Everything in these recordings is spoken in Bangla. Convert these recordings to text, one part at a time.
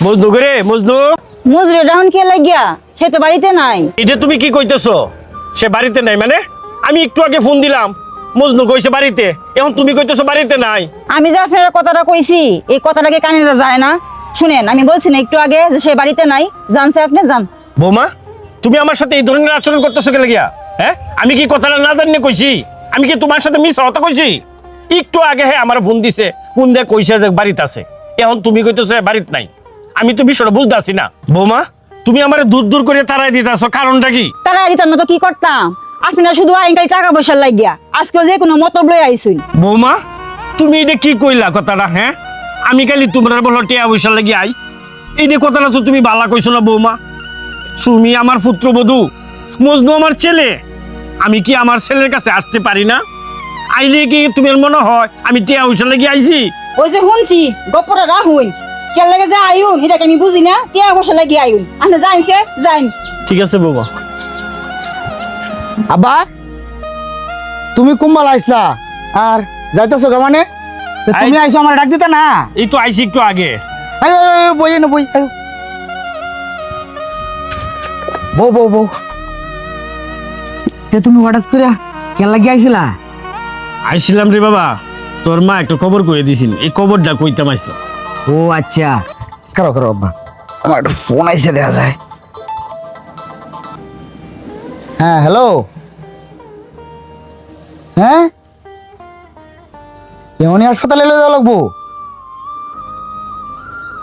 মজনু করে মজনু মজুরি এখন কে লাগিয়া সে তো বাড়িতে নাই। এটা তুমি কি কইতেছো? সে বাড়িতে নাই মানে? আমি একটু আগে ফোন দিলাম, মজনু কইছে বাড়িতে, এখন তুমি কইতেছো বাড়িতে নাই। আমি যে আপনার কথাটা কইছি এই কথাটাকে কানে যায় না? শুনেন, আমি বলছি না একটু আগে যে সে বাড়িতে নাই, জানছে আপনি জান। বৌমা, তুমি আমার সাথে এই ধরনের আচরণ করতেছো কেন গিয়া? হ্যাঁ, আমি কি কথাটা না জানিয়ে কইছি? আমি কি তোমার সাথে মিস হতা কইছি? একটু আগে হ্যাঁ আমার ফোন দিছে, ফোন দিয়ে কইছে যে বাড়িতে আছে, এখন তুমি কইতেছো বাড়িতে নাই। আমি তো বিষয়টা বুঝতে আছি না। বৌমা, তুমি আমার দূর দূর করে তাড়াই দিতেছো, কারণটা কি? তারা দিতাম না তো কি করতাম? আপনারা শুধু আইনকাই টাকা পয়সা লাগিয়া আজকে যে কোনো মতলব লই আইছুন। বৌমা, তুমি এটা কি কইলা কথাটা? হ্যাঁ, আমি খালি তোমরা বলো টিয়া পয়সা লাগি আই, এই যে কথাটা তো তুমি বালা কইছো না বৌমা। সুমি আমার পুত্রবধূ, মজনু আমার ছেলে, আমি কি আমার ছেলের কাছে আসতে পারি না? আইলে কি তোমার মনে হয় আমি টিয়া পয়সা লাগি আইছি? ওই যে শুনছি গপ্পটা রাহুন কে লাগে যে আইউন এটাকে আমি বুঝি না, কে পয়সা লাগিয়ে আইউন আপনি জানছে জান। ঠিক আছে বৌমা। আব্বা, তুমি কুম্বাল আইসলা আর যাইতেছো গা মানে? তো তুমি আইসো আমার ডাক দিতে না? এই তো আইছি একটু আগে। আয়ো বই না বই, আয়ো বউ বউ বউ। তুমি হঠাৎ করে কেন লাগি আইছিলা? আইছিলাম রে বাবা, তোর মা একটা খবর কয়ে দিছিল, এই খবরটা কইতাম আইছিলাম। ও আচ্ছা, করো করো আব্বা, আমার একটা ফোন আইসে দেখা যায়। হ্যাঁ হ্যালো, হ্যাঁ এমনই হাসপাতালে লয়ে যাওয়া লাগবো?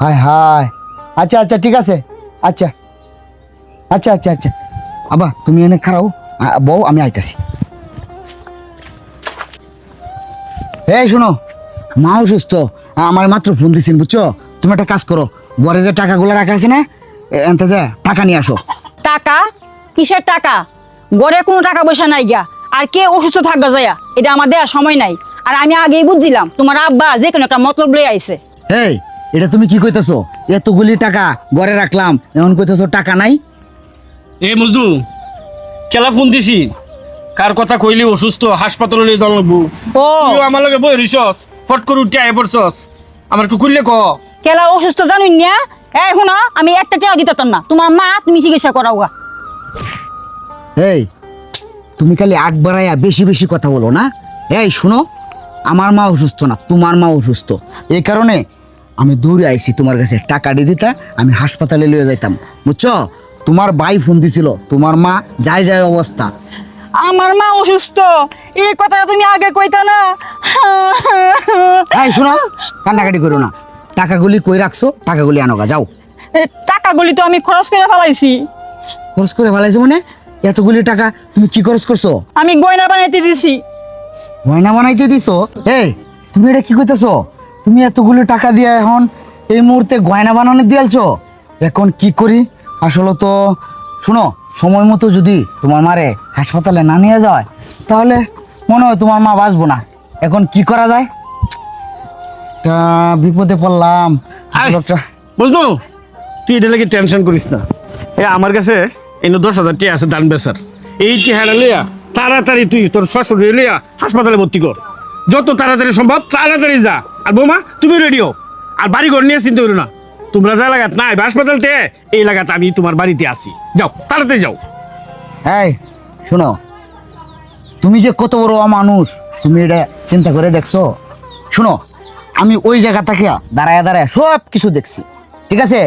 হায় হায়, আচ্ছা আচ্ছা ঠিক আছে, আচ্ছা আচ্ছা আচ্ছা আচ্ছা। আব্বা তুমি এনে খারাও, বউ আমি আইতাছি। এই শোনো, মা অসুস্থ, আমার মাত্র ফোন দিছেন বুঝছো? তুমি একটা কাজ করো, ঘরে যে টাকাগুলো রাখা আছে না, এনতে যে টাকা নিয়ে আসো। টাকা? কিসের টাকা? গড়ে কোনো টাকা পয়সা নাই গিয়া, আর কে অসুস্থ থাকবে যায়া এটা আমার দেওয়ার সময় নাই। আর আমি আগেই বুঝছিলাম তোমার আব্বা যে কোনো একটা মতলব লই আইছে। এই এটা তুমি কি কইতেছো? এতগুলি টাকা ঘরে রাখলাম, এমন কইতেছো টাকা নাই? এ মজনু, খেলা ফোন দিছি, কার কথা কইলি অসুস্থ, হাসপাতালে নিয়ে যাওয়া লাগবো। ও তুই আমার লগে বই রিসস, ফট করে উঠে আয় পড়ছস, আমার একটু খুললে ক। কেলা অসুস্থ জানুন না? এই শুনো, আমি একটা টাকা দিতাম না, তোমার মা তুমি চিকিৎসা করাওগা। এই তুমি খালি আগ বাড়াইয়া বেশি বেশি কথা বলো না। এই শোনো, আমার মা অসুস্থ না, তোমার মা অসুস্থ, এই কারণে আমি দৌড়ে আইছি তোমার কাছে, টাকা দিয়ে দিতা আমি হাসপাতালে লয়ে যাইতাম বুঝছো? তোমার ভাই ফোন দিছিল, তোমার মা যায় যায় অবস্থা। আমার মা অসুস্থ, এই কথা তুমি আগে কইতা না। এই শোনো, কান্নাকাটি করো না, টাকাগুলি কই রাখছো? টাকাগুলি আনোগা যাও। এই টাকাগুলি তো আমি খরচ করে ফেলাইছি। খরচ করে ফেলাইছো মানে? এতগুলি টাকা তুমি কি খরচ করছো? আমি গয়না বানাইতে দিছি। গয়না বানাইতে দিছো? এই তুমি এটা কি কইতেছো? তুমি এতগুলো টাকা দিয়ে এখন এই মুহূর্তে গয়না বানানো দিয়েছো? এখন কি করি? আসলে তো শোনো, সময় মতো যদি তোমার মারে হাসপাতালে না নিয়ে যায় তাহলে মনে হয় তোমার মা বাঁচবো না। এখন কি করা যায়? তা বিপদে পড়লাম। বুঝলো, তুই এটা লাগে টেনশন করিস না। এ আমার কাছে এনে 10,000 টাকা আছে দান বেচার, এই চেহারা লইয়া তাড়াতাড়ি তুই তোর শ্বশুর লইয়া হাসপাতালে ভর্তি কর, যত তাড়াতাড়ি সম্ভব তাড়াতাড়ি যা। আর বৌমা তুমি রেডিও, আর বাড়ি ঘর নিয়ে চিন্তা করো না, তোমরা যা লাগাত নাই হাসপাতাল থেকে এই লাগাত আমি তোমার বাড়িতে আসি, যাও তাড়াতাড়ি যাও। এই শোনো, তুমি যে কত বড় অমানুষ তুমি এটা চিন্তা করে দেখছো? শোনো, আমি ওই জায়গা থেকে দাঁড়ায় দাঁড়ায় সব কিছু দেখছি, ঠিক আছে?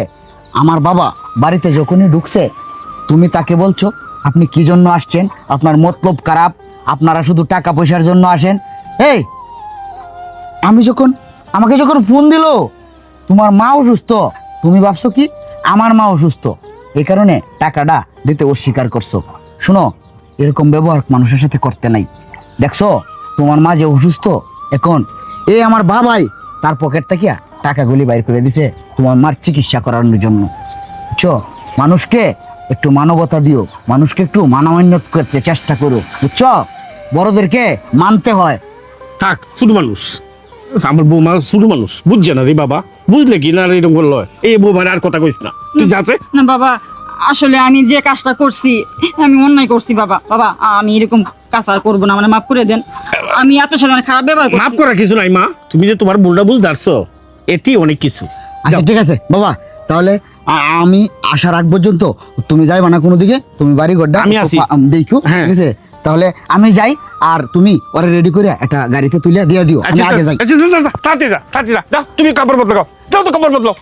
আমার বাবা বাড়িতে যখনই ঢুকছে তুমি তাকে বলছো আপনি কি জন্য আসছেন, আপনার মতলব খারাপ, আপনারা শুধু টাকা পয়সার জন্য আসেন। এই আমাকে যখন ফোন দিল তোমার মা অসুস্থ, তুমি ভাবছো কি আমার মা অসুস্থ, এই কারণে টাকাটা দিতে অস্বীকার করছো। শোনো, এরকম ব্যবহার মানুষের সাথে করতে নাই। দেখছো তোমার মা যে অসুস্থ, এখন এই আমার বাবাই তার পকেট থেকে টাকাগুলি বাইর করে দিছে তোমার মার চিকিৎসা করানোর জন্য, বুঝছো? মানুষকে একটু মানবতা দিও, মানুষকে একটু মানবান্য করতে চেষ্টা করো, বুঝছো? বড়দেরকে মানতে হয়। থাক, ছোট মানুষ, আমার বৌমা ছোট মানুষ, বুঝছে না রে বাবা, বুঝলে কি না এরকম করলো, এই বৌমার আর কথা কইস না, তুই যাচ্ছে না বাবা, আসলে আমি যে কাজটা করছি আমি অন্যায় করছি বাবা। বাবা আমি এরকম কাজ আর করবো না, মানে মাফ করে দেন। আমি আপনার সাথে খারাপ ব্যবহার মাফ করছি। করা কিছু নাই মা, তুমি যে তোমার ভুলটা বুঝতে পারছো এটি অনেক কিছু। আচ্ছা ঠিক আছে বাবা, তাহলে আমি আসার আগ পর্যন্ত তুমি যাইবা না কোনো দিকে, তুমি বাড়ি ঘরটা আমি আছি। দেখো, হ্যাঁ। ঠিক আছে? তাহলে আমি যাই, আর তুমি ওরা রেডি করে একটা গাড়িতে তুলে দিয়ে দিও, আমি আচ্ছা আগে যাই। আচ্ছা তাড়াতাড়ি যা, তাড়াতাড়ি যা, যা তুমি কাপড় বদলাও, যাও তো কাপড় বদলাও।